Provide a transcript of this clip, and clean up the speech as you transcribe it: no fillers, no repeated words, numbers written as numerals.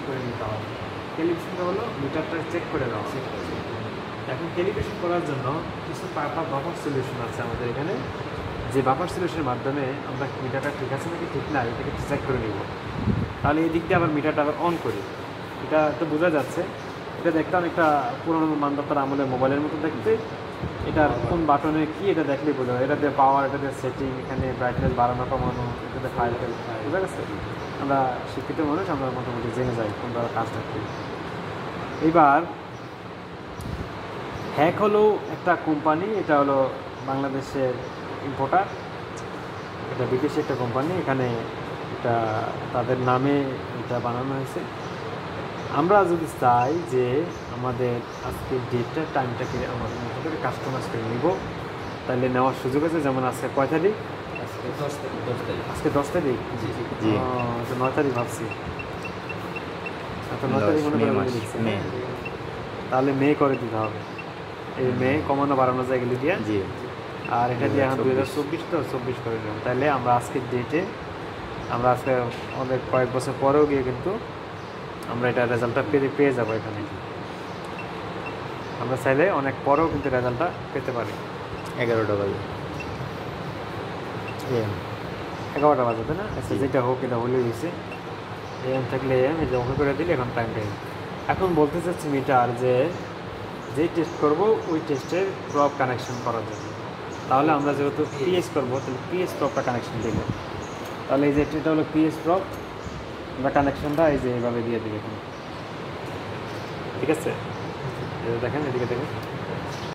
করে নিতে হবে। ক্যালিব্রেশনটা হলো মিটারটা চেক করে দেওয়া। এখন ক্যালিব্রেশন করার জন্য কিছু বাফার সলিউশন আছে আমাদের এখানে, যে বাফার সলিউশনের মাধ্যমে আমরা মিটারটা ঠিক আছে নাকি ঠিক না এটাকে চেক করে নিব। তাহলে এই দিক দিয়ে আবার মিটারটা আবার অন করি। এটা তো বোঝা যাচ্ছে, এটা দেখতে অনেকটা পুরোনো মানদণ্ডার আমলের মোবাইলের মতো দেখতে। এটার কোন বাটনে কি এটা দেখলেই বোঝা যায়। এটাতে পাওয়ার, এটাতে সেটিং, এখানে ব্রাইটনেস বাড়ানো কমানো, এটাতে ফাইল বোঝা গেছে। আমরা শিক্ষিত মানুষ, আমরা মোটামুটি জেনে যাই কোনটা কাজটা করি। এবার হ্যাক হলো একটা কোম্পানি, এটা হলো বাংলাদেশের ইম্পোর্টার, এটা বিদেশি একটা কোম্পানি। এখানে এটা তাদের নামে এটা বানানো হয়েছে। আমরা যদি চাই যে আমাদের আজকের ডেটটা টাইমটাকে আমাদের মতো করে কাস্টমাইজ করে নিব, তাহলে নেওয়ার সুযোগ আছে। যেমন আজকে কয় তারিখ? আজকে 10 তারিখ। আজকে 10 তারিখ। জি জি। 9 তারিখ ভাবছি। আচ্ছা 9 তারিখ মনে করে লিখছি। তাহলে মে করে দিতে হবে। এই মে কমানো বাড়ানো যায় এগুলি দিয়ে। জি। আর এটা দিয়ে এখন 2024 তো 24 করে দেবো। তাহলে আমরা আজকের ডেটে আমরা আজকে অনেক কয়েক বছর পরেও গিয়ে কিন্তু আমরা এটা রেজাল্টটা পেয়ে যাবো। এখানে আমরা চাইলে অনেক পরেও কিন্তু রেজাল্টটা পেতে পারি। 11টা বাজে। 11টা বাজে, তাই না? আচ্ছা যেটা হোক, এটা হলেই হয়েছে। এম থাকলে এম, এই যে ওকে করে দিলে এখন টাইম টাইম। এখন বলতে চাচ্ছি মিটার যেই টেস্ট করব ওই টেস্টের প্রপ কানেকশন করার জন্য। তাহলে আমরা যেহেতু পিএস করবো, তাহলে পিএস প্রপটা কানেকশন দেবো। তাহলে এই যে এটা হলো পিএস প্রপ, আমরা কানেকশনটা এই যে এইভাবে দিয়ে দিই এখানে। ঠিক আছে, দেখেন এদিকে দেখেন।